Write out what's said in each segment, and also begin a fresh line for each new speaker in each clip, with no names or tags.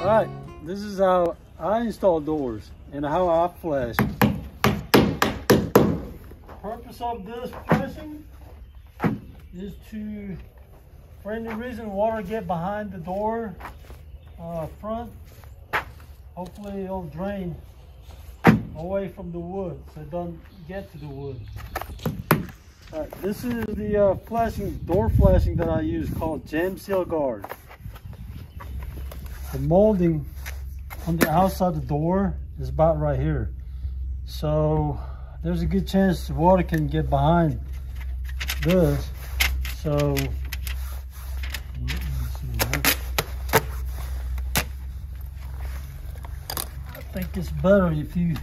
Alright, this is how I install doors and how I flash. The purpose of this flashing is to, for any reason, water get behind the door front. Hopefully it'll drain away from the wood so it doesn't get to the wood. Alright, this is the door flashing that I use called Jam Seal Guard. The molding on the outside of the door is about right here. So there's a good chance the water can get behind this. So I think it's better if you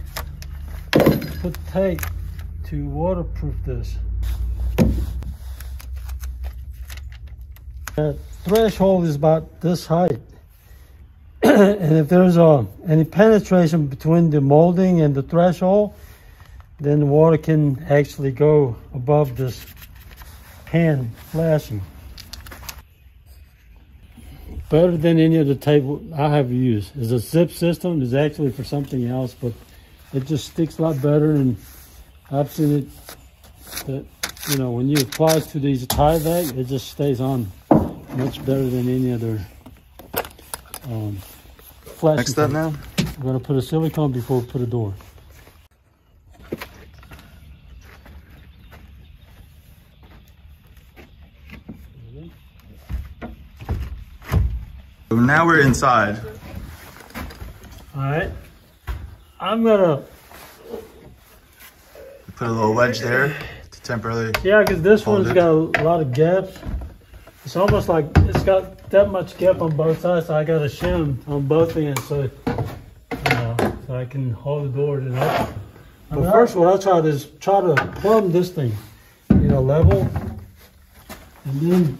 put tape to waterproof this. The threshold is about this height. And if there's any penetration between the molding and the threshold, then the water can actually go above this pan flashing. Better than any of the tape I have used is a zip system. It's actually for something else, but it just sticks a lot better. And I've seen it that, you know, when you apply to these tie back, it just stays on much better than any other flashing.
Next step now?
We're going to put a silicone before we put a door.
So now we're inside.
Alright. I'm going to
put a little wedge there to temporarily.
Yeah, because this one's got a lot of gaps. It's almost like it's got that much gap on both sides, so I got a shim on both ends so I can hold the door to that. But first what I try to is try to plumb this thing, level. And then,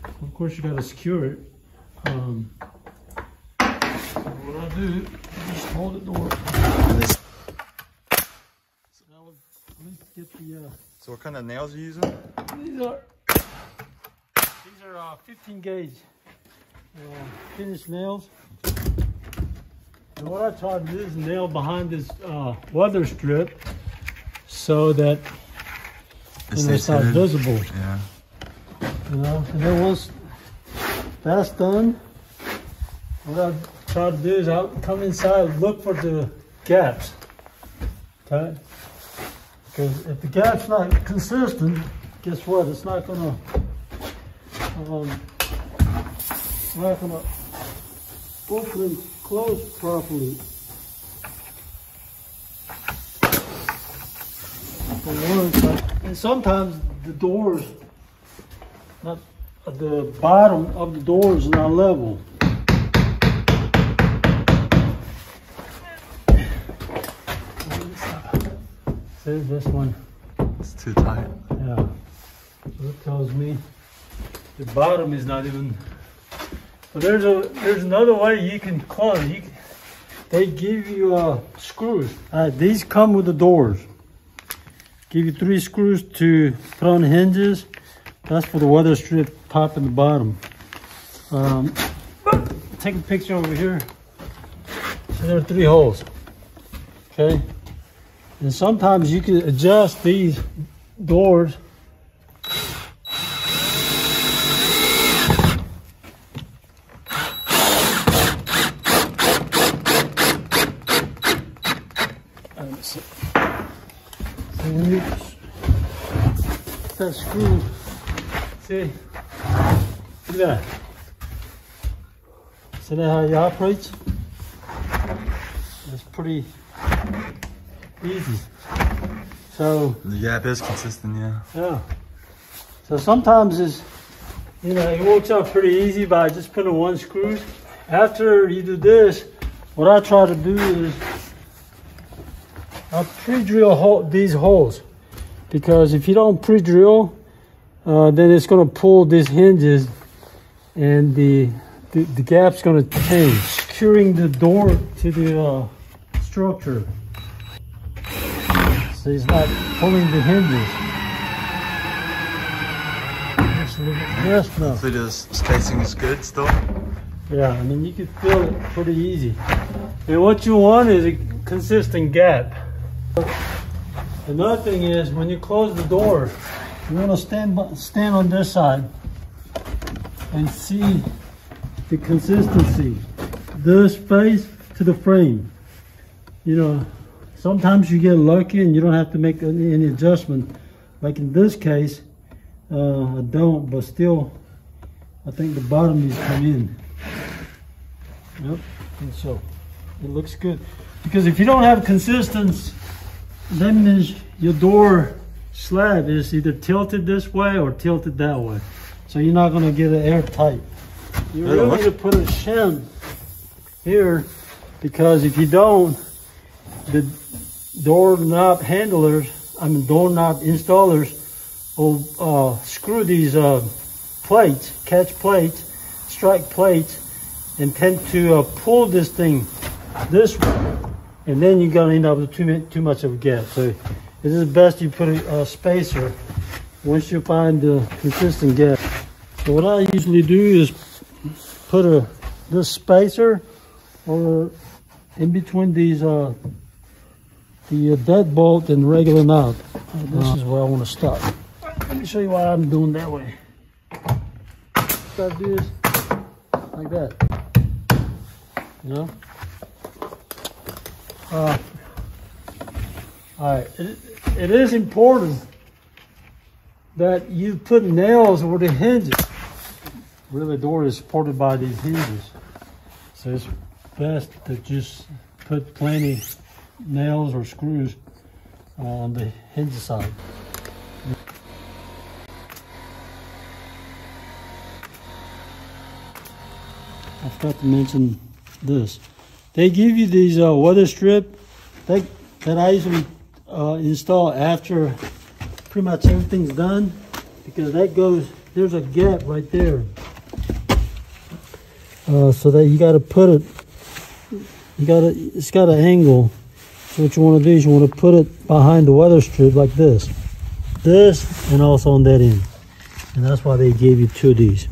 of course, you got to secure it. What I do is just hold the door. So now let's get the...
So what kind of nails are you using?
These are 15 gauge finished nails. And what I try to do is nail behind this weather strip so that it's not visible.
Yeah.
And then once that's done, what I try to do is I'll come inside and look for the gaps. Okay? Because if the gap's not consistent, guess what? It's not gonna open and close properly. And sometimes the doors, not the bottom of the door is not level. See this one?
It's too tight.
Yeah. So it tells me the bottom is not even. But there's another way you can close. They give you screws. These come with the doors. Give you 3 screws to put on hinges. That's for the weather strip top and the bottom. Take a picture over here. So there are 3 holes. Okay. And sometimes you can adjust these doors. So when you that screw, see, look at that. See that how it operates? It's pretty easy. So
the gap is consistent, yeah.
Yeah. So sometimes it's, it works out pretty easy by just putting 1 screw. After you do this, what I try to do is I'll pre-drill these holes, because if you don't pre-drill, then it's going to pull these hinges and the gap's going to change, securing the door to the structure. So it's not pulling the hinges. Just a little bit less now.
Hopefully the spacing is good still.
Yeah, I mean, you can feel it pretty easy. And what you want is a consistent gap. Another thing is, when you close the door, you want to stand on this side and see the consistency. This face to the frame. You know, sometimes you get lucky and you don't have to make any adjustment. Like in this case, I don't, but still, I think the bottom needs to come in. Yep, and so it looks good. Because if you don't have consistency, that means your door slab is either tilted this way or tilted that way. So you're not going to get it airtight. You really need to put a shim here, because if you don't, the doorknob handlers, doorknob installers will screw these plates, catch plates, strike plates, and tend to pull this thing this way, and then you're gonna end up with too much of a gap. So it is best you put a spacer once you find the consistent gap. So what I usually do is put this spacer or in between these the deadbolt and regular knob. This is where I want to stop. Let me show you why I'm doing that way. Start this like that. You know. All right. It is important that you put nails over the hinges. Really, the door is supported by these hinges, so it's best to just put plenty nails or screws on the hinge side. I forgot to mention this. They give you these weather strip that I usually install after pretty much everything's done, because that goes, there's a gap right there. So that you got to put it, it's got an angle. So what you want to do is you want to put it behind the weather strip like this, and also on that end. And that's why they gave you two of these.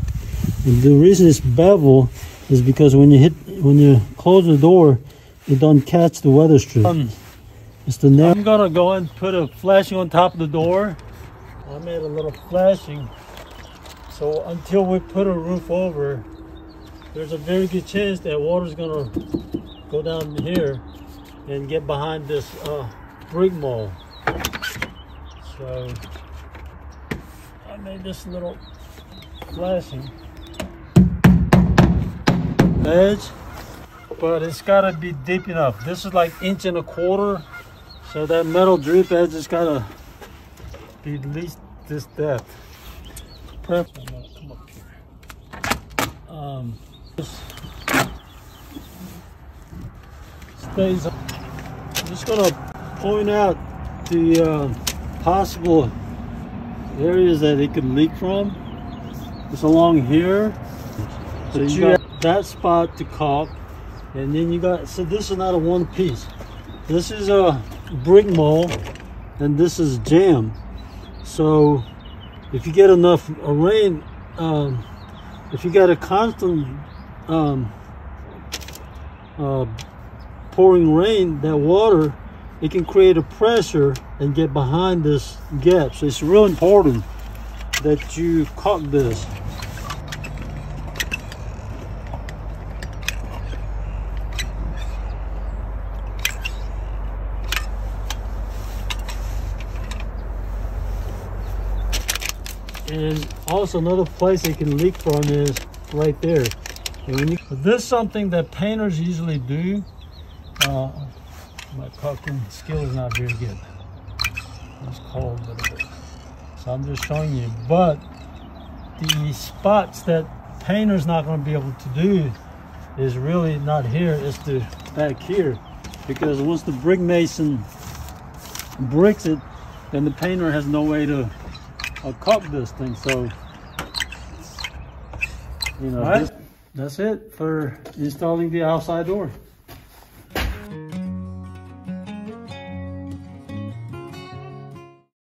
And the reason it's bevel is because when you close the door, it don't catch the weather strip. It's the nail. I'm gonna go and put a flashing on top of the door. I made a little flashing, so until we put a roof over, there's a very good chance that water's gonna go down here and get behind this brick mold. So I made this little flashing edge, but it's gotta be deep enough. This is like 1.25 inches, so that metal drip edge has gotta be at least this depth. Come up here. This stays up. I'm just gonna point out the possible areas that it could leak from. It's along here. So you got that spot to caulk, and then you got, so this is not a one piece. This is a brick mold, and this is jam. So if you get enough rain, if you got a constant pouring rain, that water, it can create a pressure and get behind this gap. So it's real important that you caulk this. And also another place it can leak from is right there. And when this is something that painters usually do. My caulking skill is not very good. It's cold a little bit. So I'm just showing you. But the spots that painter's not going to be able to do is really not here, it's the back here. Because once the brick mason bricks it, then the painter has no way to caulk this thing. So, you know, that's it for installing the outside door.